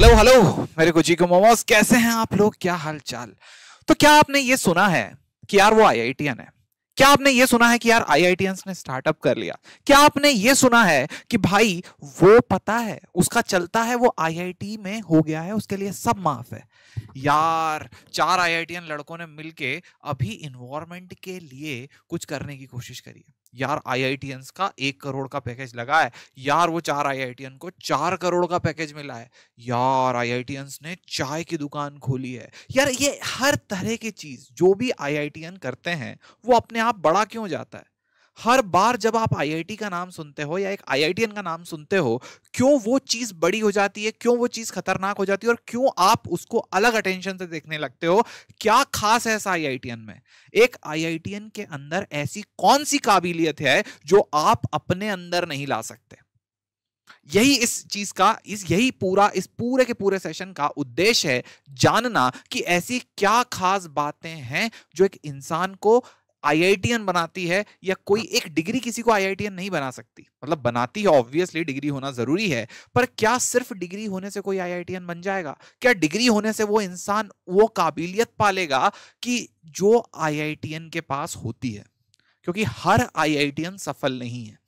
Hello hello मेरे कुची को मोमोस, कैसे हैं आप लोग? क्या हाल चाल? तो क्या आपने ये सुना है कि यार वो आईआईटीएन है? क्या आपने ये सुना है कि यार आईआईटीएंस ने स्टार्टअप कर लिया? क्या आपने ये सुना है कि भाई वो पता है उसका चलता है, वो आईआईटी में हो गया है, उसके लिए सब माफ है? यार 4 आईआईटीएन लड़कों ने मिलके अभी इन्वायरमेंट के लिए कुछ करने की कोशिश करी है। यार आईआईटीएंस का 1 करोड़ का पैकेज लगा है। यार वो 4 आईआईटीएन को 4 करोड़ का पैकेज मिला है। यार आईआईटीएंस ने चाय की दुकान खोली है। यार ये हर तरह की चीज जो भी आईआईटीएन करते हैं वो अपने आप बड़ा क्यों जाता है? हर बार जब आप आईआईटी का नाम सुनते हो या एक आईआईटीएन का नाम सुनते हो, क्यों वो चीज बड़ी हो जाती है, क्यों वो चीज खतरनाक हो जाती है और क्यों आप उसको अलग अटेंशन से देखने लगते हो? क्या खास है ऐसा आईआईटीएन में? एक आईआईटीएन के अंदर ऐसी कौन सी काबिलियत है जो आप अपने अंदर नहीं ला सकते? यही इस चीज का इस पूरे के पूरे सेशन का उद्देश्य है, जानना कि ऐसी क्या खास बातें हैं जो एक इंसान को आईआईटीएन बनाती है, या कोई एक डिग्री किसी को आईआईटीएन नहीं बना सकती। मतलब बनाती है, ऑब्वियसली डिग्री होना जरूरी है, पर क्या सिर्फ डिग्री होने से कोई आईआईटीएन बन जाएगा? क्या डिग्री होने से वो इंसान वो काबिलियत पालेगा कि जो आईआईटीएन के पास होती है? क्योंकि हर आईआईटीएन सफल नहीं है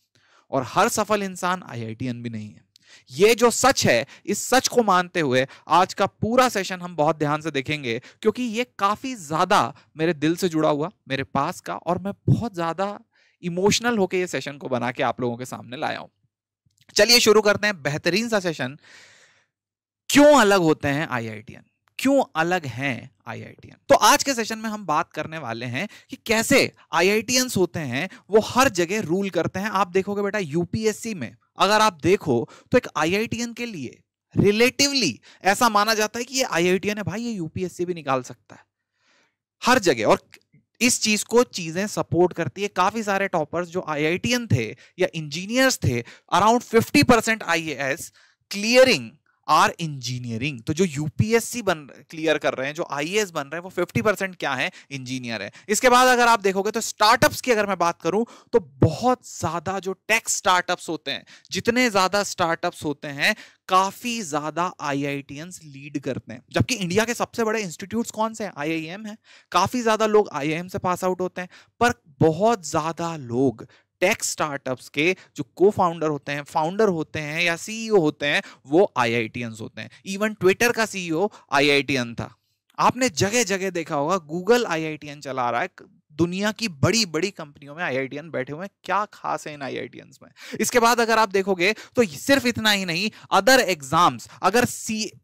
और हर सफल इंसान आईआईटीएन भी नहीं है। ये जो सच है, इस सच को मानते हुए आज का पूरा सेशन हम बहुत ध्यान से देखेंगे, क्योंकि ये काफी ज्यादा मेरे दिल से जुड़ा हुआ, मेरे पास का, और मैं बहुत ज्यादा इमोशनल होकर ये सेशन को बना के आप लोगों के सामने लाया हूं। चलिए शुरू करते हैं बेहतरीन सा सेशन। क्यों अलग होते हैं आईआईटीएन? क्यों अलग हैं आईआईटीएन? तो आज के सेशन में हम बात करने वाले हैं कि कैसे आईआईटीएंस होते हैं वो हर जगह रूल करते हैं। आप देखोगे बेटा, यूपीएससी में अगर आप देखो तो एक आईआईटीएन के लिए रिलेटिवली ऐसा माना जाता है कि ये आईआईटीएन है भाई, ये यूपीएससी भी निकाल सकता है हर जगह। और इस चीज को चीजें सपोर्ट करती है। काफी सारे टॉपर्स जो आईआईटीएन थे या इंजीनियर्स थे, around 50% IAS clearing are engineering. तो जो यूपीएससी क्लियर कर रहे हैं, जो आईएएस बन रहे हैं, वो 50% क्या है? इंजीनियर है। इसके बाद अगर आप देखोगे तो स्टार्टअप्स की अगर मैं बात करूं तो बहुत ज्यादा जो टेक स्टार्टअप्स होते हैं, जितने ज्यादा स्टार्टअप्स होते हैं, काफी ज्यादा आईआईटीएंस लीड करते हैं। जबकि इंडिया के सबसे बड़े इंस्टीट्यूट्स कौन से हैं? आईआईएम है। काफी ज्यादा लोग आईआईएम से पास आउट होते हैं, पर बहुत ज्यादा लोग टेक स्टार्टअप्स के जो को फाउंडर होते हैं, फाउंडर होते हैं या सीईओ होते हैं, वो आईआईटीएंस होते हैं। इवन ट्विटर का सीईओ आईआईटीएन था। आपने जगह जगह देखा होगा, गूगल आईआईटीएन चला रहा है। दुनिया की बड़ी बड़ी कंपनियों में आईआईटीएन बैठे हुए हैं। क्या खास है इन आईआईटीएंस में? इसके बाद अगर आप देखोगे तो सिर्फ इतना ही नहीं, अदर एग्जाम्स, अगर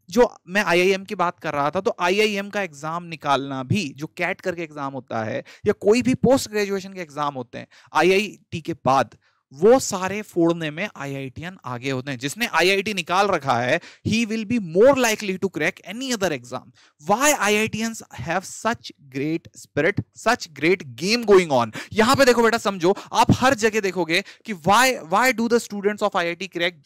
जो मैं आईआईएम की बात कर रहा था, तो आईआईएम का एग्जाम निकालना भी, जो कैट करके एग्जाम होता है या कोई भी पोस्ट ग्रेजुएशन के एग्जाम होते हैं आईआईटी के बाद, वो सारे फोड़ने में आईआईटीएन आगे होते हैं। जिसने आईआईटी निकाल रखा है, he will be more likely to crack any other exam. Why IITians have such great spirit, such great game going on? यहां पे देखो बेटा, समझो, आप हर जगह देखोगे कि why do the students of IIT crack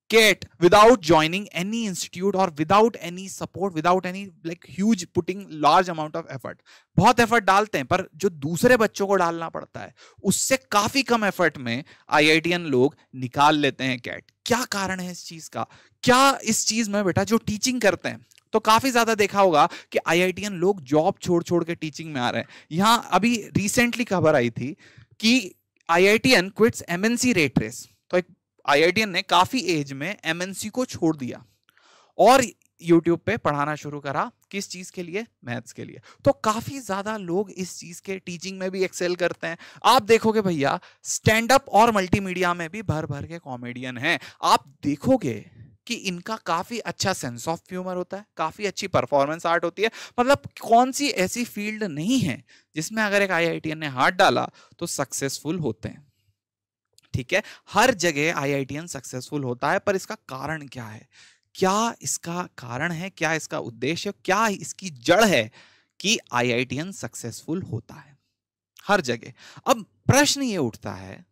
get without joining any institute or without any support, without any like huge putting large amount of effort? बहुत एफर्ट डालते हैं, पर जो दूसरे बच्चों को डालना पड़ता है उससे काफी कम एफर्ट में आईआईटीएन लोग निकाल लेते हैं कैट। क्या कारण है इस चीज का? क्या इस चीज में बेटा जो टीचिंग करते हैं, तो काफी ज्यादा देखा होगा कि आईआईटीएन लोग जॉब छोड़ छोड़ के टीचिंग में आ रहे हैं। यहां अभी रिसेंटली खबर आई थी कि IITian quits MNC rat race. तो एक आईआईटीएन ने काफी एज में एमएनसी को छोड़ दिया और यूट्यूब पे पढ़ाना शुरू करा। किस चीज के लिए? मैथ्स के लिए। तो काफी ज्यादा लोग इस चीज के टीचिंग में भी एक्सेल करते हैं। आप देखोगे भैया, स्टैंड अप और मल्टीमीडिया में भी भर भर के कॉमेडियन हैं। आप देखोगे कि इनका काफी अच्छा सेंस ऑफ ह्यूमर होता है, काफी अच्छी परफॉर्मेंस आर्ट होती है। मतलब कौन सी ऐसी फील्ड नहीं है जिसमें अगर एक आईआईटीएन ने हाथ डाला तो सक्सेसफुल होते हैं। ठीक है, हर जगह आईआईटीएन सक्सेसफुल होता है, पर इसका कारण क्या है? क्या इसका कारण है? क्या इसका उद्देश्य? क्या इसकी जड़ है कि आईआईटीएन सक्सेसफुल होता है हर जगह? अब प्रश्न ये उठता है,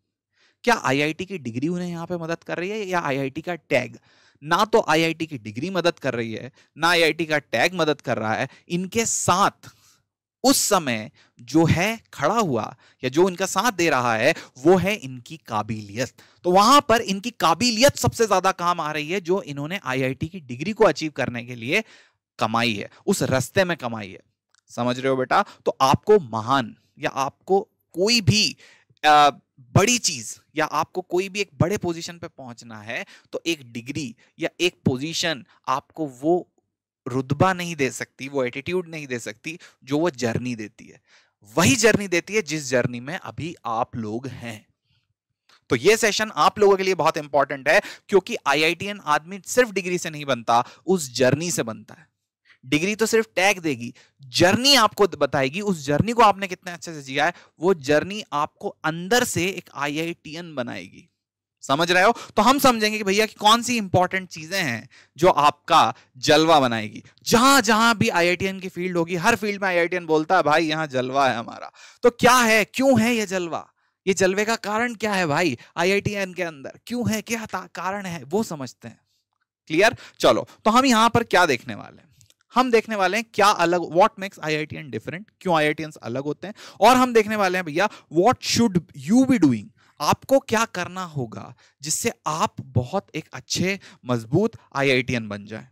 क्या आईआईटी की डिग्री उन्हें यहां पे मदद कर रही है या आईआईटी का टैग? ना तो आईआईटी की डिग्री मदद कर रही है, ना आईआईटी का टैग मदद कर रहा है। इनके साथ उस समय जो है खड़ा हुआ या जो इनका साथ दे रहा है वो है इनकी काबिलियत। तो वहां पर इनकी काबिलियत सबसे ज्यादा काम आ रही है, जो इन्होंने आईआईटी की डिग्री को अचीव करने के लिए कमाई है, उस रास्ते में कमाई है। समझ रहे हो बेटा? तो आपको महान या आपको कोई भी बड़ी चीज या आपको कोई भी एक बड़े पोजीशन पे पहुंचना है तो एक डिग्री या एक पोजीशन आपको वो रुतबा नहीं दे सकती, वो एटीट्यूड नहीं दे सकती जो वो जर्नी देती है। वही जर्नी देती है जिस जर्नी में अभी आप लोग हैं। तो ये सेशन आप लोगों के लिए बहुत इंपॉर्टेंट है, क्योंकि आईआईटीएन आदमी सिर्फ डिग्री से नहीं बनता, उस जर्नी से बनता है। डिग्री तो सिर्फ टैग देगी, जर्नी आपको बताएगी, उस जर्नी को आपने कितने अच्छे से जिया है, वो जर्नी आपको अंदर से एक आईआईटीएन बनाएगी। समझ रहे हो? तो हम समझेंगे कि भैया कि कौन सी इंपॉर्टेंट चीजें हैं जो आपका जलवा बनाएगी। जहां जहां भी आईआईटीएन की फील्ड होगी, हर फील्ड में आईआईटीएन बोलता है भाई यहां जलवा है हमारा। तो क्या है, क्यों है ये जलवा, ये जलवे का कारण क्या है भाई आईआईटीएन के अंदर, क्यों है, क्या कारण है, वो समझते हैं। क्लियर? चलो, तो हम यहां पर क्या देखने वाले हैं, हम देखने वाले हैं क्या अलग, व्हाट मेक्स आईआईटीएन डिफरेंट, क्यों आईआईटीएन अलग होते हैं, और हम देखने वाले हैं भैया what should you be doing, आपको क्या करना होगा जिससे आप बहुत एक अच्छे मजबूत आईआईटीएन बन जाए।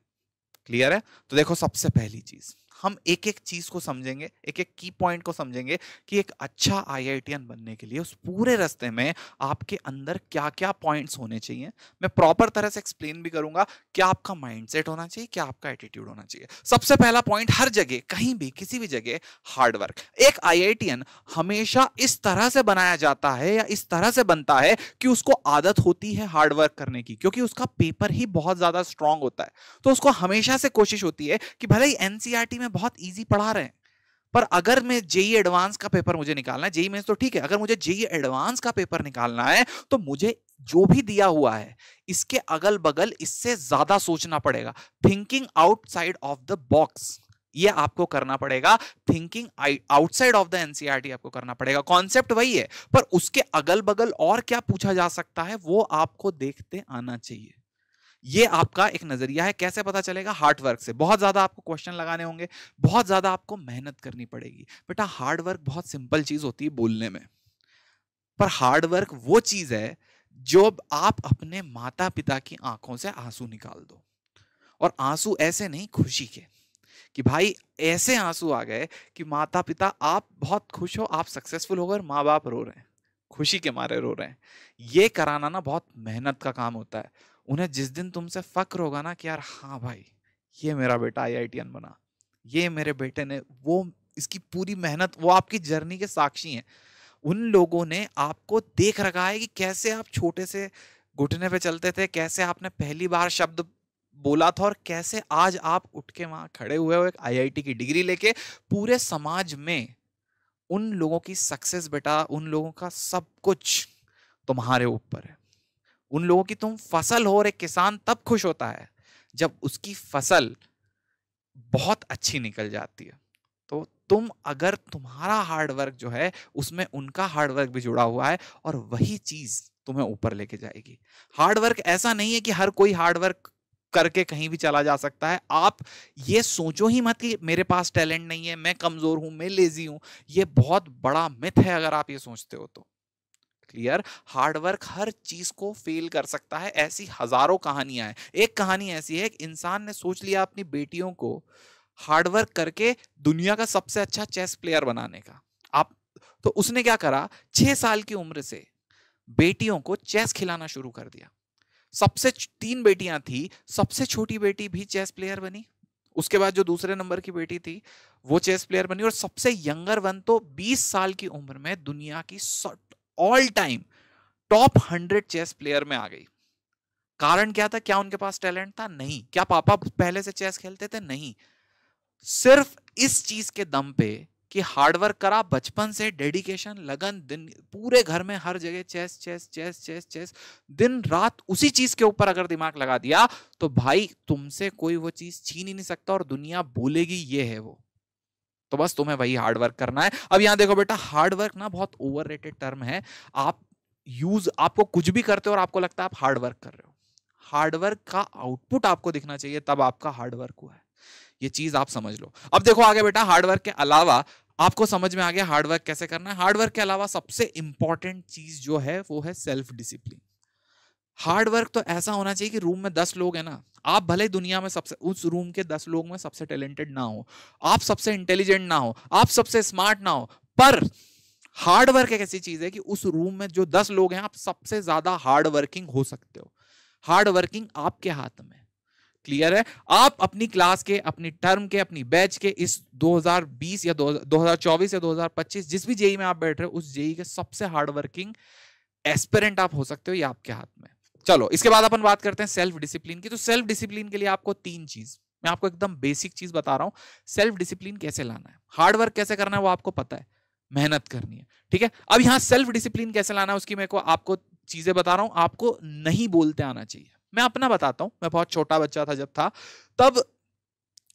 क्लियर है? तो देखो, सबसे पहली चीज हम एक एक चीज को समझेंगे, एक एक की पॉइंट को समझेंगे कि एक अच्छा आईआईटीएन बनने के लिए उस पूरे रास्ते में आपके अंदर क्या क्या पॉइंट्स होने चाहिए। मैं प्रॉपर तरह से एक्सप्लेन भी करूंगा, क्या आपका माइंडसेट होना चाहिए, क्या आपका एटीट्यूड होना चाहिए। सबसे पहला पॉइंट, हर जगह कहीं भी किसी भी जगह हार्डवर्क। एक आईआईटीएन हमेशा इस तरह से बनाया जाता है या इस तरह से बनता है कि उसको आदत होती है हार्डवर्क करने की, क्योंकि उसका पेपर ही बहुत ज्यादा स्ट्रांग होता है। तो उसको हमेशा से कोशिश होती है कि भले ही एनसीईआरटी में बहुत इजी पढ़ा रहे हैं, पर अगर मैं जेई एडवांस का पेपर मुझे निकालना है, जेई मेंस तो ठीक है, अगर मुझे जेई एडवांस का पेपर निकालना है तो मुझे जो भी दिया हुआ है इसके अगल बगल इससे ज्यादा सोचना पड़ेगा। Thinking outside of the box, ये आपको करना पड़ेगा। Thinking outside of the NCERT आपको करना पड़ेगा। कॉन्सेप्ट वही है, पर उसके अगल बगल और क्या पूछा जा सकता है वो आपको देखते आना चाहिए। ये आपका एक नजरिया है। कैसे पता चलेगा? हार्ड वर्क से। बहुत ज्यादा आपको क्वेश्चन लगाने होंगे, बहुत ज्यादा आपको मेहनत करनी पड़ेगी। बेटा, हार्ड वर्क बहुत सिंपल चीज होती है बोलने में, पर हार्ड वर्क वो चीज है जो आप अपने माता पिता की आंखों से आंसू निकाल दो, और आंसू ऐसे नहीं, खुशी के, कि भाई ऐसे आंसू आ गए कि माता पिता, आप बहुत खुश हो, आप सक्सेसफुल हो गए, माँ बाप रो रहे हैं, खुशी के मारे रो रहे हैं। ये कराना ना बहुत मेहनत का काम होता है। उन्हें जिस दिन तुमसे फक्र होगा ना कि यार हाँ भाई, ये मेरा बेटा आईआईटीएन बना, ये मेरे बेटे ने, वो इसकी पूरी मेहनत, वो आपकी जर्नी के साक्षी हैं। उन लोगों ने आपको देख रखा है कि कैसे आप छोटे से घुटने पे चलते थे, कैसे आपने पहली बार शब्द बोला था, और कैसे आज आप उठ के वहां खड़े हुए हो एक आईआईटी की डिग्री लेके। पूरे समाज में उन लोगों की सक्सेस बेटा, उन लोगों का सब कुछ तुम्हारे ऊपर है। उन लोगों की तुम फसल हो, और एक किसान तब खुश होता है जब उसकी फसल बहुत अच्छी निकल जाती है। तो तुम, अगर तुम्हारा हार्डवर्क जो है उसमें उनका हार्डवर्क भी जुड़ा हुआ है, और वही चीज तुम्हें ऊपर लेके जाएगी। हार्डवर्क ऐसा नहीं है कि हर कोई हार्डवर्क करके कहीं भी चला जा सकता है। आप ये सोचो ही मत कि मेरे पास टैलेंट नहीं है, मैं कमजोर हूं, मैं लेजी हूं। ये बहुत बड़ा मिथ है अगर आप ये सोचते हो तो। क्लियर? हार्डवर्क हर चीज को फेल कर सकता है। ऐसी हजारों कहानियां हैं। एक कहानी ऐसी है, एक इंसान ने सोच लिया अपनी बेटियों को हार्डवर्क करके दुनिया का सबसे अच्छा चेस प्लेयर बनाने का। आप तो उसने क्या करा, 6 साल की उम्र से बेटियों को चेस खिलाना शुरू कर दिया। सबसे 3 बेटियां थी, सबसे छोटी बेटी भी चेस प्लेयर बनी, उसके बाद जो दूसरे नंबर की बेटी थी वो चेस प्लेयर बनी, और सबसे यंगर वन तो 20 साल की उम्र में दुनिया की all time top 100 chess player में आ गई। कारण क्या था? क्या उनके पास टैलेंट था? नहीं। क्या पापा पहले से चेस खेलते थे? नहीं। सिर्फ इस चीज के दम पे कि हार्डवर्क करा, बचपन से डेडिकेशन, लगन, दिन पूरे घर में हर जगह chess chess chess chess chess, दिन रात उसी चीज के ऊपर अगर दिमाग लगा दिया तो भाई तुमसे कोई वो चीज छीन ही नहीं सकता, और दुनिया बोलेगी ये है वो। तो बस तुम्हें वही हार्डवर्क करना है। अब यहां देखो बेटा, हार्डवर्क ना बहुत ओवररेटेड टर्म है। आप आपको कुछ भी करते हो और आपको लगता है आप हार्डवर्क कर रहे हो। हार्डवर्क का आउटपुट आपको दिखना चाहिए, तब आपका हार्डवर्क हुआ है। ये चीज आप समझ लो। अब देखो आगे बेटा, हार्डवर्क के अलावा आपको समझ में आ गया हार्डवर्क कैसे करना है। हार्डवर्क के अलावा सबसे इंपॉर्टेंट चीज जो है वो है सेल्फ डिसिप्लिन। हार्डवर्क तो ऐसा होना चाहिए कि रूम में 10 लोग हैं ना, आप भले दुनिया में सबसे, उस रूम के 10 लोग में सबसे टैलेंटेड ना हो, आप सबसे इंटेलिजेंट ना हो, आप सबसे स्मार्ट ना हो, पर हार्ड वर्क एक ऐसी चीज है कि उस रूम में जो 10 लोग हैं आप सबसे ज्यादा हार्ड वर्किंग हो सकते हो। हार्ड वर्किंग आपके हाथ में। क्लियर है? आप अपनी क्लास के, अपनी टर्म के, अपनी बैच के इस 2020 या 2024 या 2025 जिस भी जेई में आप बैठ रहे हो उस जेई के सबसे हार्ड वर्किंग एस्पिरेंट आप हो सकते हो, ये आपके हाथ में। चलो इसके बाद अपन बात करते हैं सेल्फ डिसिप्लिन की। तो सेल्फ डिसिप्लिन के लिए आपको 3 चीज, मैं आपको एकदम बेसिक चीज बता रहा हूं। सेल्फ डिसिप्लिन कैसे लाना है, हार्ड वर्क कैसे करना है वो आपको पता है, मेहनत करनी है, ठीक है। अब यहां सेल्फ डिसिप्लिन कैसे लाना है उसकी मैं को आपको चीजें बता रहा हूं। आपको नहीं बोलते आना चाहिए। मैं अपना बताता हूं, मैं बहुत छोटा बच्चा था जब था, तब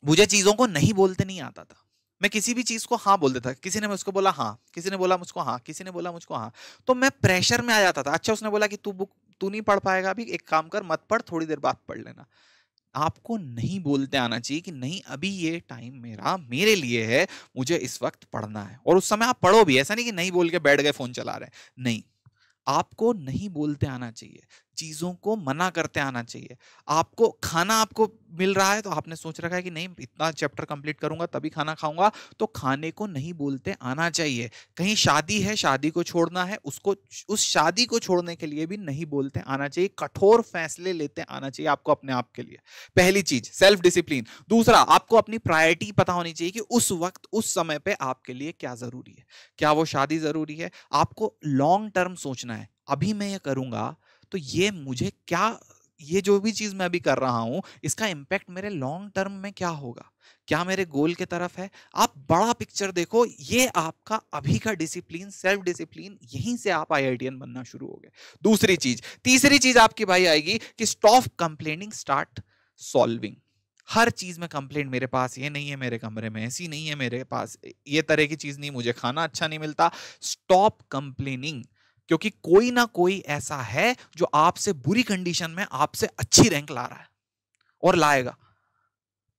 मुझे चीजों को नहीं बोलते नहीं आता था। मैं किसी भी चीज को हाँ बोल देता, किसी ने मुझको बोला हाँ, किसी ने बोला मुझको हाँ, किसी ने बोला मुझको हाँ, तो मैं प्रेशर में आ जाता था। अच्छा उसने बोला कि तू नहीं पढ़ पाएगा अभी, एक काम कर मत पढ़, थोड़ी देर बाद पढ़ लेना। आपको नहीं बोलते आना चाहिए कि नहीं अभी ये टाइम मेरे लिए है, मुझे इस वक्त पढ़ना है, और उस समय आप पढ़ो भी। ऐसा नहीं कि नहीं बोल के बैठ गए फोन चला रहे, नहीं, आपको नहीं बोलते आना चाहिए, चीजों को मना करते आना चाहिए। आपको खाना आपको मिल रहा है तो आपने सोच रखा है कि नहीं इतना चैप्टर कंप्लीट करूंगा तभी खाना खाऊंगा, तो खाने को नहीं बोलते आना चाहिए। कहीं शादी है, शादी को छोड़ना है, उसको, उस शादी को छोड़ने के लिए भी नहीं बोलते आना चाहिए। कठोर फैसले लेते आना चाहिए आपको अपने आप के लिए। पहली चीज सेल्फ डिसिप्लिन। दूसरा, आपको अपनी प्रायोरिटी पता होनी चाहिए कि उस वक्त उस समय पे आपके लिए क्या जरूरी है। क्या वो शादी जरूरी है? आपको लॉन्ग टर्म सोचना है, अभी मैं ये करूंगा तो ये मुझे क्या, ये जो भी चीज मैं अभी कर रहा हूं इसका इंपैक्ट मेरे लॉन्ग टर्म में क्या होगा, क्या मेरे गोल के तरफ है। आप बड़ा पिक्चर देखो, ये आपका अभी का डिसिप्लिन, सेल्फ डिसिप्लिन, यहीं से आप आईआईटीएन बनना शुरू हो गए। दूसरी चीज, तीसरी चीज आपकी भाई आएगी कि स्टॉप कंप्लेनिंग, स्टार्ट सॉल्विंग। हर चीज में कंप्लेंट, मेरे पास ये नहीं है, मेरे कमरे में ऐसी नहीं है, मेरे पास ये तरह की चीज नहीं, मुझे खाना अच्छा नहीं मिलता। स्टॉप कंप्लेनिंग, क्योंकि कोई ना कोई ऐसा है जो आपसे बुरी कंडीशन में आपसे अच्छी रैंक ला रहा है और लाएगा।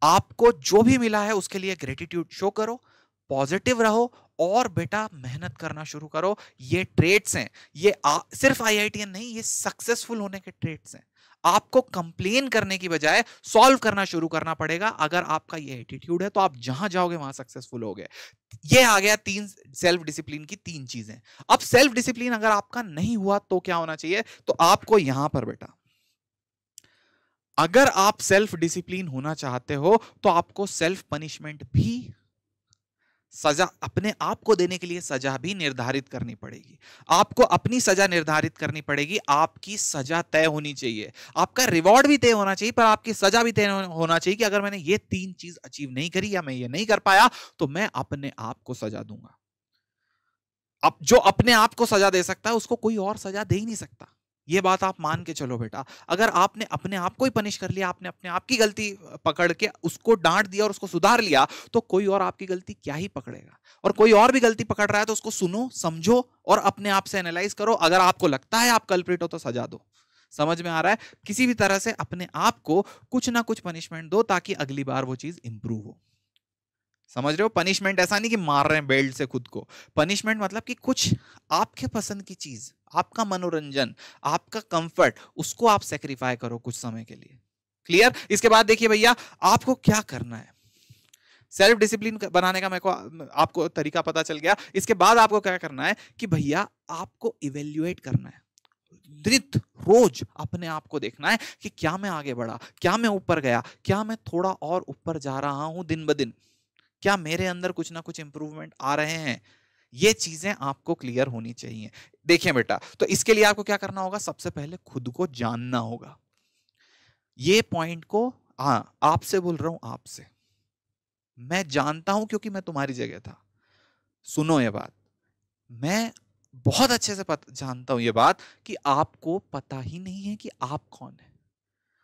आपको जो भी मिला है उसके लिए ग्रेटिट्यूड शो करो, पॉजिटिव रहो, और बेटा मेहनत करना शुरू करो। ये ट्रेड्स हैं, ये सिर्फ आईआईटीएन नहीं, ये सक्सेसफुल होने के ट्रेड्स हैं। आपको कंप्लेन करने की बजाय सॉल्व करना शुरू करना पड़ेगा। अगर आपका ये एटीट्यूड है तो आप जहां जाओगे वहां सक्सेसफुल होगे। ये आ गया 3 सेल्फ डिसिप्लिन की 3 चीजें। अब सेल्फ डिसिप्लिन अगर आपका नहीं हुआ तो क्या होना चाहिए? तो आपको यहां पर बेटा, अगर आप सेल्फ डिसिप्लिन होना चाहते हो तो आपको सेल्फ पनिशमेंट भी, सजा अपने आप को देने के लिए सजा भी निर्धारित करनी पड़ेगी। आपको अपनी सजा निर्धारित करनी पड़ेगी। आपकी सजा तय होनी चाहिए, आपका रिवॉर्ड भी तय होना चाहिए, पर आपकी सजा भी तय होना चाहिए कि अगर मैंने ये 3 चीज अचीव नहीं करी या मैं ये नहीं कर पाया तो मैं अपने आप को सजा दूंगा। अब जो अपने आप को सजा दे सकता है उसको कोई और सजा दे ही नहीं सकता। ये बात आप मान के चलो बेटा। अगर आपने अपने आप को ही पनिश कर लिया, आपने अपने आप की गलती पकड़ के उसको डांट दिया और उसको सुधार लिया, तो कोई और आपकी गलती क्या ही पकड़ेगा। और कोई और भी गलती पकड़ रहा है तो उसको सुनो, समझो और अपने आप से एनालाइज करो। अगर आपको लगता है आप कल्प्रिट हो तो सजा दो। समझ में आ रहा है? किसी भी तरह से अपने आप को कुछ ना कुछ पनिशमेंट दो ताकि अगली बार वो चीज इंप्रूव हो। समझ रहे हो? पनिशमेंट ऐसा नहीं कि मार रहे हैं बेल्ट से खुद को। पनिशमेंट मतलब कि कुछ आपके पसंद की चीज, आपका मनोरंजन, आपका कंफर्ट, उसको आप सेक्रीफाई करो कुछ समय के लिए। क्लियर? इसके बाद देखिए भैया, आपको क्या करना है। सेल्फ डिसिप्लिन बनाने का मेरे को आपको तरीका पता चल गया। इसके बाद आपको क्या करना है कि भैया आपको इवेल्युएट करना है। नित रोज अपने आप को देखना है कि क्या मैं आगे बढ़ा, क्या मैं ऊपर गया, क्या मैं थोड़ा और ऊपर जा रहा हूं दिन ब दिन, क्या मेरे अंदर कुछ ना कुछ इंप्रूवमेंट आ रहे हैं। ये चीजें आपको क्लियर होनी चाहिए। देखिए बेटा, तो इसके लिए आपको क्या करना होगा? सबसे पहले खुद को जानना होगा। ये पॉइंट को, हाँ आपसे बोल रहा हूं, आपसे मैं जानता हूं क्योंकि मैं तुम्हारी जगह था। सुनो ये बात, मैं बहुत अच्छे से जानता हूं ये बात कि आपको पता ही नहीं है कि आप कौन है।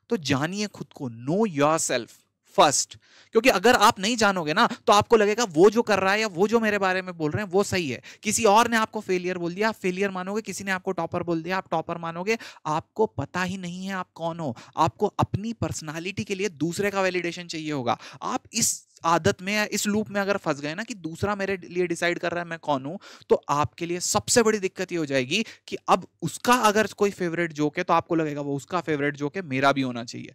तो जानिए खुद को, नो योरसेल्फ फर्स्ट। क्योंकि अगर आप नहीं जानोगे ना तो आपको लगेगा वो जो कर रहा है या वो जो मेरे बारे में बोल रहे हैं वो सही है। किसी और ने आपको फेलियर बोल दिया, आप फेलियर मानोगे, किसी ने आपको टॉपर बोल दिया, आप टॉपर मानोगे। आपको पता ही नहीं है आप कौन हो। आपको अपनी पर्सनालिटी के लिए दूसरे का वैलिडेशन चाहिए होगा। आप इस आदत में या इस लूप में अगर फंस गए ना कि दूसरा मेरे लिए डिसाइड कर रहा है मैं कौन हूं, तो आपके लिए सबसे बड़ी दिक्कत ये हो जाएगी कि अब उसका अगर कोई फेवरेट जोक है तो आपको लगेगा वो उसका फेवरेट जोक है, मेरा भी होना चाहिए।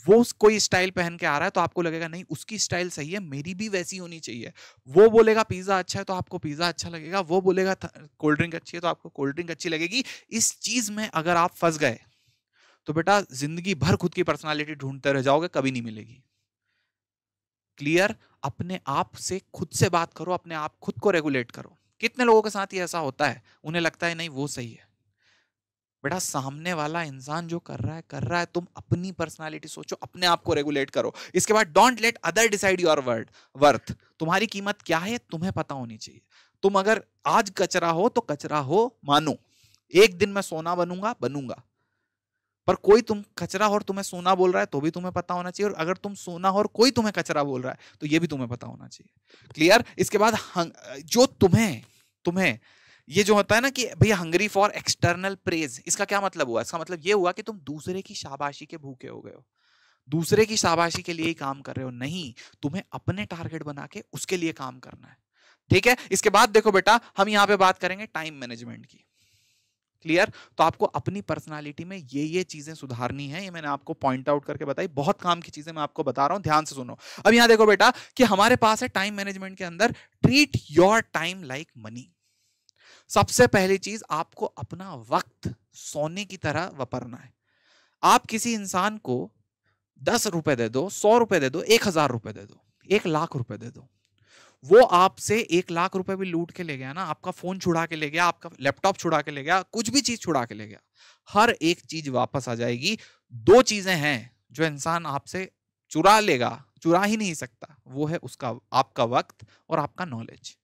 वो कोई स्टाइल पहन के आ रहा है तो आपको लगेगा नहीं उसकी स्टाइल सही है, मेरी भी वैसी होनी चाहिए। वो बोलेगा पिज्जा अच्छा है तो आपको पिज्जा अच्छा लगेगा, वो बोलेगा कोल्ड ड्रिंक अच्छी है तो आपको कोल्ड ड्रिंक अच्छी लगेगी। इस चीज में अगर आप फंस गए तो बेटा जिंदगी भर खुद की पर्सनालिटी ढूंढते रह जाओगे, कभी नहीं मिलेगी। क्लियर? अपने आप से खुद से बात करो, अपने आप खुद को रेगुलेट करो। कितने लोगों के साथ ये ऐसा होता है, उन्हें लगता है नहीं वो सही है। बेटा सामने वाला इंसान जो कर रहा है, तुम अपनी पर्सनालिटी सोचो, अपने आप को रेगुलेट करो। इसके बाद don't let other decide your worth. तुम्हारी कीमत क्या है तुम्हें पता होनी चाहिए। तुम अगर आज कचरा हो तो कचरा हो मानो, एक दिन मैं सोना बनूंगा, पर कोई तुम कचरा हो और तुम्हें सोना बोल रहा है तो भी तुम्हें पता होना चाहिए, और अगर तुम सोना हो और कोई तुम्हें कचरा बोल रहा है तो ये भी तुम्हें पता होना चाहिए। क्लियर? इसके बाद जो तुम्हें तुम्हें ये जो होता है ना कि भैया हंगरी फॉर एक्सटर्नल प्रेज, इसका क्या मतलब हुआ? इसका मतलब ये हुआ कि तुम दूसरे की शाबाशी के भूखे हो गए हो, दूसरे की शाबाशी के लिए ही काम कर रहे हो। नहीं, तुम्हें अपने टारगेट बना के उसके लिए काम करना है। ठीक है? इसके बाद देखो बेटा, हम यहां पे बात करेंगे टाइम मैनेजमेंट की। क्लियर? तो आपको अपनी पर्सनालिटी में ये चीजें सुधारनी है, ये मैंने आपको पॉइंट आउट करके बताई। बहुत काम की चीजें मैं आपको बता रहा हूं, ध्यान से सुनो। अब यहां देखो बेटा कि हमारे पास है टाइम मैनेजमेंट के अंदर treat your time like money. सबसे पहली चीज, आपको अपना वक्त सोने की तरह वापरना है। आप किसी इंसान को 10 रुपए दे दो, 100 रुपए दे दो, 1000 रुपए दे दो, 1 लाख रुपए दे दो, वो आपसे 1 लाख रुपए भी लूट के ले गया ना, आपका फोन छुड़ा के ले गया, आपका लैपटॉप छुड़ा के ले गया, कुछ भी चीज छुड़ा के ले गया, हर एक चीज वापस आ जाएगी। दो चीजें हैं जो इंसान आपसे चुरा लेगा, चुरा ही नहीं सकता, वो है उसका आपका वक्त और आपका नॉलेज।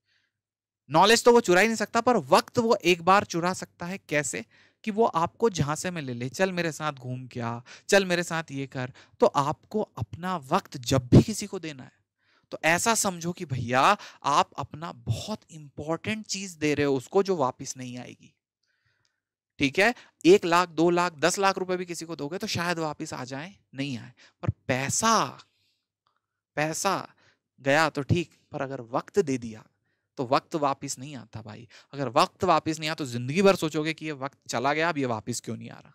नॉलेज तो वो चुरा ही नहीं सकता, पर वक्त वो एक बार चुरा सकता है। कैसे? कि वो आपको झांसे में ले ले, चल मेरे साथ घूम के आ, चल मेरे साथ ये कर। तो आपको अपना वक्त जब भी किसी को देना है तो ऐसा समझो कि भैया आप अपना बहुत इंपॉर्टेंट चीज दे रहे हो उसको, जो वापस नहीं आएगी। ठीक है? 1 लाख, 2 लाख, 10 लाख रुपए भी किसी को दोगे तो शायद वापस आ जाए, नहीं आए। पर पैसा पैसा गया तो ठीक, पर अगर वक्त दे दिया तो वक्त वापस नहीं आता भाई। अगर वक्त वापस नहीं आया तो जिंदगी भर सोचोगे कि ये वक्त चला गया, अब ये वापस क्यों नहीं आ रहा।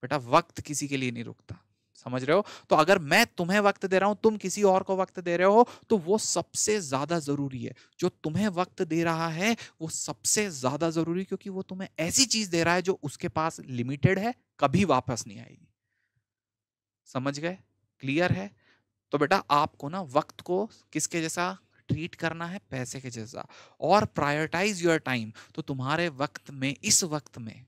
बेटा वक्त किसी के लिए नहीं रुकता, समझ रहे हो? तो अगर मैं तुम्हें वक्त दे रहा हूं, तुम किसी और को वक्त दे रहे हो, तो वो सबसे ज्यादा जरूरी है। जो तुम्हें वक्त दे रहा है वो सबसे ज्यादा जरूरी, क्योंकि वो तुम्हें ऐसी चीज दे रहा है जो उसके पास लिमिटेड है, कभी वापस नहीं आएगी। समझ गए? क्लियर है? तो बेटा आपको ना वक्त को किसके जैसा ट्रीट करना है? पैसे के जैसा। और प्रायोरिटाइज योर टाइम। तो तुम्हारे वक्त में, इस वक्त में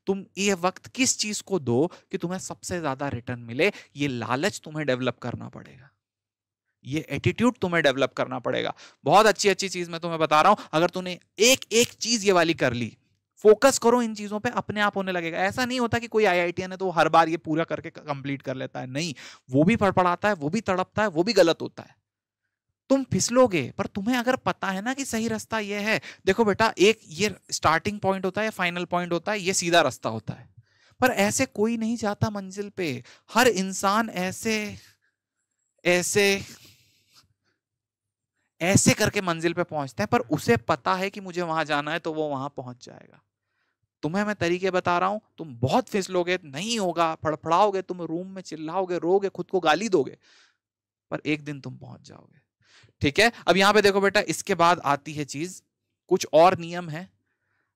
तुम ये वक्त किस चीज को दो कि तुम्हें सबसे ज्यादा रिटर्न मिले, ये लालच तुम्हें डेवलप करना पड़ेगा, ये एटीट्यूड तुम्हें डेवलप करना पड़ेगा। बहुत अच्छी अच्छी चीज मैं तुम्हें बता रहा हूं, अगर तूने एक एक चीज ये वाली कर ली, फोकस करो इन चीजों पे, अपने आप होने लगेगा। ऐसा नहीं होता कि कोई आईआईटीएन है तो वो हर बार ये पूरा करके कंप्लीट कर लेता है, नहीं। वो भी फड़फड़ाता है, वो भी तड़पता है, वो भी गलत होता है। तुम फिसलोगे, पर तुम्हें अगर पता है ना कि सही रास्ता ये है। देखो बेटा, एक ये स्टार्टिंग पॉइंट होता है, फाइनल पॉइंट होता है, ये सीधा रास्ता होता है, पर ऐसे कोई नहीं जाता मंजिल पे। हर इंसान ऐसे ऐसे ऐसे करके मंजिल पे पहुंचता है, पर उसे पता है कि मुझे वहां जाना है तो वो वहां पहुंच जाएगा। तुम्हें मैं तरीके बता रहा हूं, तुम बहुत फिसलोगे, नहीं होगा, फड़फड़ाओगे, तुम रूम में चिल्लाओगे, रोगे, खुद को गाली दोगे, पर एक दिन तुम पहुंच जाओगे। ठीक है? अब यहां पे देखो बेटा, इसके बाद आती है चीज, कुछ और नियम है।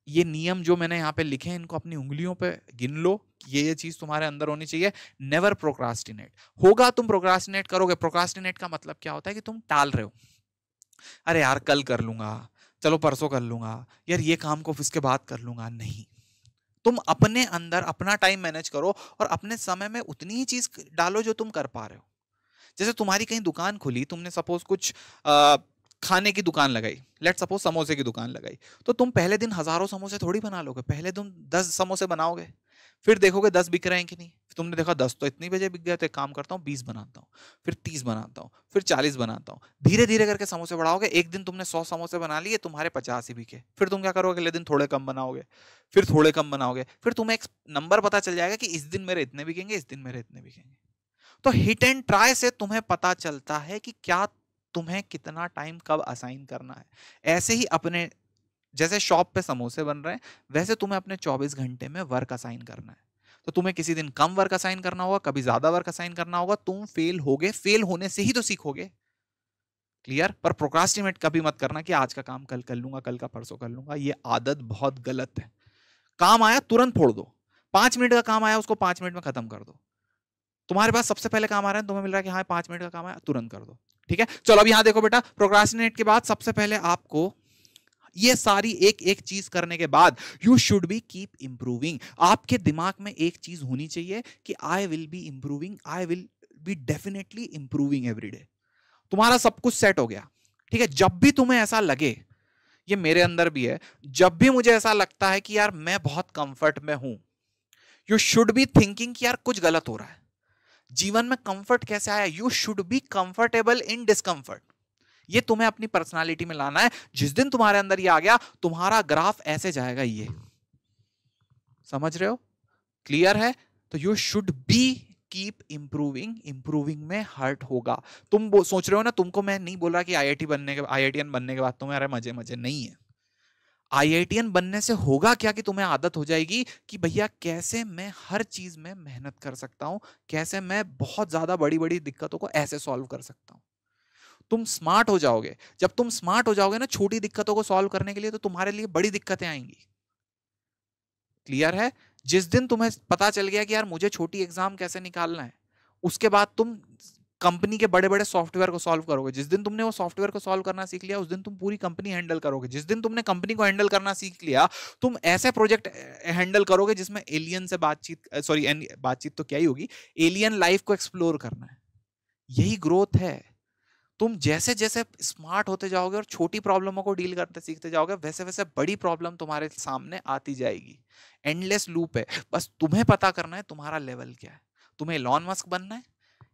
ये नियम जो मैंने यहाँ पे लिखे हैं, इनको अपनी उंगलियों पे गिन लो, ये चीज तुम्हारे अंदर होनी चाहिए। Never procrastinate. होगा तुम प्रोक्रास्टिनेट करोगे। प्रोक्रास्टिनेट का मतलब क्या होता है? कि तुम टाल रहे हो। अरे यार कल कर लूंगा, चलो परसों कर लूंगा, यार ये काम को इसके बाद कर लूंगा। नहीं, तुम अपने अंदर अपना टाइम मैनेज करो और अपने समय में उतनी ही चीज डालो जो तुम कर पा रहे हो। जैसे तुम्हारी कहीं दुकान खुली, तुमने सपोज कुछ खाने की दुकान लगाई, लेट सपोज समोसे की दुकान लगाई, तो तुम पहले दिन हजारों समोसे थोड़ी बना लोगे। पहले तुम 10 समोसे बनाओगे, फिर देखोगे 10 बिक रहे हैं कि नहीं, तुमने देखा 10 तो इतनी बजे बिक गया, तो एक काम करता हूँ 20 बनाता हूँ, फिर 30 बनाता हूँ, फिर 40 बनाता हूँ। धीरे धीरे करके समोसे बढ़ाओगे, एक दिन तुमने 100 समोसे बना लिए, तुम्हारे 50 ही बिके। फिर तुम क्या करोगे, अगले दिन थोड़े कम बनाओगे, फिर थोड़े कम बनाओगे, फिर तुम्हें एक नंबर पता चल जाएगा कि इस दिन मेरे इतने बिकेंगे, इस दिन मेरे इतने बिकेंगे। तो हिट एंड ट्राई से तुम्हें पता चलता है कि क्या तुम्हें कितना टाइम कब असाइन करना है। ऐसे ही अपने जैसे शॉप पे समोसे बन रहे हैं, वैसे तुम्हें अपने 24 घंटे में वर्क असाइन करना है। तो तुम्हें किसी दिन कम वर्क असाइन करना होगा, कभी ज्यादा वर्क असाइन करना होगा। तुम फेल होगे, फेल होने से ही तो सीखोगे। क्लियर? पर प्रोक्रास्टिनेट कभी मत करना कि आज का काम कल कर लूंगा, कल का परसों कर लूंगा। ये आदत बहुत गलत है। काम आया तुरंत फोड़ दो। 5 मिनट का काम आया, उसको 5 मिनट में खत्म कर दो। तुम्हारे पास सबसे पहले काम आ रहा है, तुम्हें मिल रहा है कि हाँ 5 मिनट का काम आया, तुरंत कर दो। ठीक है, चलो अब यहां देखो बेटा, प्रोक्रास्टिनेट के बाद सबसे पहले आपको ये सारी एक एक चीज करने के बाद you should be keep improving. आपके दिमाग में एक चीज होनी चाहिए कि I will be improving, I will be definitely improving every day. तुम्हारा सब कुछ सेट हो गया। ठीक है, जब भी तुम्हें ऐसा लगे, ये मेरे अंदर भी है, जब भी मुझे ऐसा लगता है कि यार मैं बहुत कंफर्ट में हूं, यू शुड बी थिंकिंग कि यार कुछ गलत हो रहा है। जीवन में कंफर्ट कैसे आया? You should be comfortable in discomfort. ये तुम्हें अपनी पर्सनालिटी में लाना है। जिस दिन तुम्हारे अंदर ये आ गया, तुम्हारा ग्राफ ऐसे जाएगा, ये समझ रहे हो? क्लियर है? तो you should be keep improving. Improving में हर्ट होगा। तुम सोच रहे हो ना, तुमको मैं नहीं बोल रहा कि आईआईटीएन बनने के बाद तुम्हें अरे मजे मजे, नहीं है। आईआईटीएन बनने से होगा क्या कि तुम्हें आदत हो जाएगी कि भैया कैसे मैं हर चीज में मेहनत कर सकता हूं, कैसे मैं बहुत ज्यादा बड़ी बड़ी दिक्कतों को ऐसे सॉल्व कर सकता हूं। तुम स्मार्ट हो जाओगे। जब तुम स्मार्ट हो जाओगे ना छोटी दिक्कतों को सॉल्व करने के लिए, तो तुम्हारे लिए बड़ी दिक्कतें आएंगी। क्लियर है? जिस दिन तुम्हें पता चल गया कि यार मुझे छोटी एग्जाम कैसे निकालना है, उसके बाद तुम कंपनी के बड़े बड़े सॉफ्टवेयर को सॉल्व करोगे। जिस दिन तुमने वो सॉफ्टवेयर को सॉल्व करना सीख लिया, उस दिन तुम पूरी कंपनी हैंडल करोगे। जिस दिन तुमने कंपनी को हैंडल करना सीख लिया, तुम ऐसे प्रोजेक्ट हैंडल करोगे जिसमें एलियन से बातचीत तो क्या ही होगी, एलियन लाइफ को एक्सप्लोर करना है। यही ग्रोथ है। तुम जैसे जैसे स्मार्ट होते जाओगे और छोटी प्रॉब्लमों को डील करते सीखते जाओगे, वैसे वैसे बड़ी प्रॉब्लम तुम्हारे सामने आती जाएगी। एंडलेस लूप है। बस तुम्हें पता करना है तुम्हारा लेवल क्या है। तुम्हें इलॉन मस्क बनना है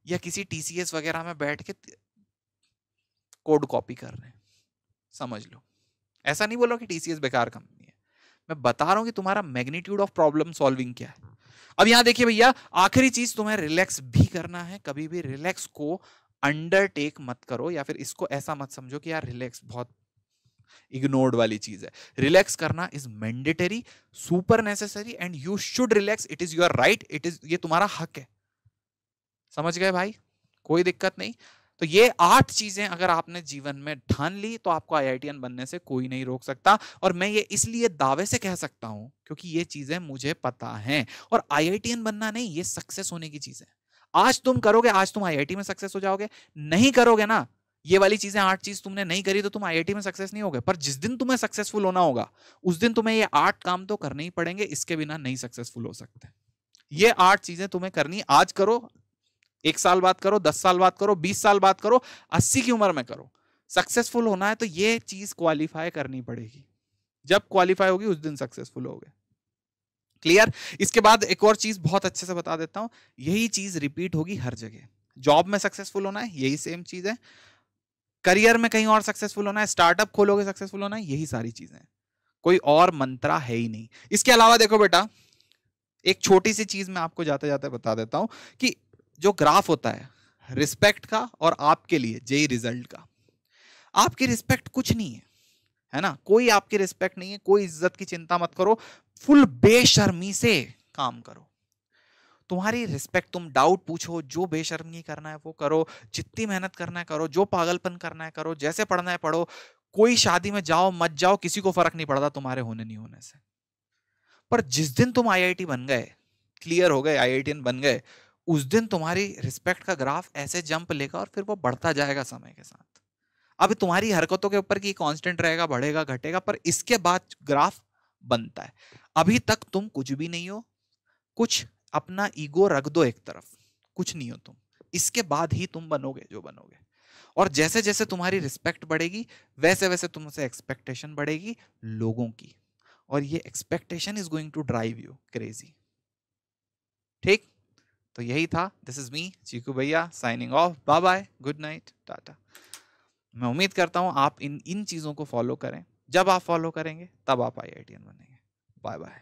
या किसी टीसीएस वगैरह में बैठ के कोड कॉपी कर रहे हैं? समझ लो। ऐसा नहीं बोलो कि टीसीएस बेकार कंपनी है, मैं बता रहा हूं कि तुम्हारा मैग्नीट्यूड ऑफ प्रॉब्लम सॉल्विंग क्या है। अब यहां देखिए भैया, आखिरी चीज, तुम्हें रिलैक्स भी करना है। कभी भी रिलैक्स को अंडरटेक मत करो, या फिर इसको ऐसा मत समझो कि यार रिलैक्स बहुत इग्नोर्ड वाली चीज है। रिलैक्स करना is mandatory, super necessary, and you should relax. It is your right, it is, ये तुम्हारा हक है। समझ गए भाई? कोई दिक्कत नहीं। तो ये 8 चीजें अगर आपने जीवन में ठान ली, तो आपको आईआईटीएन बनने से कोई नहीं रोक सकता। और मैं ये इसलिए दावे से कह सकता हूं क्योंकि ये चीजें मुझे पता हैं। और आईआईटीएन बनना नहीं, ये सक्सेस होने की चीज है। आज तुम करोगे, आज तुम आईआईटी में सक्सेस हो जाओगे। नहीं करोगे ना, ये वाली चीजें 8 चीज तुमने नहीं करी, तो तुम आईआईटी में सक्सेस नहीं होगे। पर जिस दिन तुम्हें सक्सेसफुल होना होगा, उस दिन तुम्हें ये 8 काम तो करने ही पड़ेंगे। इसके बिना नहीं सक्सेसफुल हो सकते। ये 8 चीजें तुम्हें करनी, आज करो, 1 साल बाद करो, 10 साल बाद करो, 20 साल बाद करो, 80 की उम्र में करो। सक्सेसफुल होना है तो ये चीज क्वालिफाई करनी पड़ेगी। जब क्वालिफाई होगी, उस दिन सक्सेसफुल होगे। क्लियर? इसके बाद एक और चीज बहुत अच्छे से बता देता हूं, यही चीज रिपीट होगी हर जगह। जॉब में सक्सेसफुल होना है, यही सेम चीज है। करियर में कहीं और सक्सेसफुल होना है, स्टार्टअप खोलोगे सक्सेसफुल होना है, यही सारी चीजें हैं। कोई और मंत्रा है ही नहीं। इसके अलावा देखो बेटा, एक छोटी सी चीज मैं आपको जाते जाते बता देता हूं कि जो ग्राफ होता है रिस्पेक्ट का और आपके लिए जेई रिजल्ट का, आपकी रिस्पेक्ट कुछ नहीं है ना? कोई आपकी रिस्पेक्ट नहीं है, कोई इज्जत की चिंता मत करो। फुल बेशर्मी से काम करो। तुम्हारी रिस्पेक्ट, तुम डाउट पूछो, जो बेशर्मी करना है वो करो, जितनी मेहनत करना है करो, जो पागलपन करना है करो, जैसे पढ़ना है पढ़ो। कोई शादी में जाओ मत जाओ, किसी को फर्क नहीं पड़ता तुम्हारे होने नहीं होने से। पर जिस दिन तुम आईआईटी बन गए, क्लियर हो गए, आईआईटीएन बन गए, उस दिन तुम्हारी रिस्पेक्ट का ग्राफ ऐसे जंप लेगा और फिर वो बढ़ता जाएगा समय के साथ। अब तुम्हारी हरकतों के ऊपर की कांस्टेंट रहेगा, बढ़ेगा घटेगा, पर इसके बाद ग्राफ बनता है। अभी तक तुम कुछ भी नहीं हो। कुछ अपना ईगो रख दो एक तरफ, कुछ नहीं हो तुम। इसके बाद ही तुम बनोगे जो बनोगे। और जैसे जैसे तुम्हारी रिस्पेक्ट बढ़ेगी, वैसे वैसे तुमसे एक्सपेक्टेशन बढ़ेगी लोगों की, और ये expectation is going to drive you crazy. ठीक? तो यही था, दिस इज मी चीकू भैया signing off, bye bye, good night, tata. मैं उम्मीद करता हूं आप इन चीजों को फॉलो करें, जब आप फॉलो करेंगे तब आप IITian बनेंगे। Bye bye.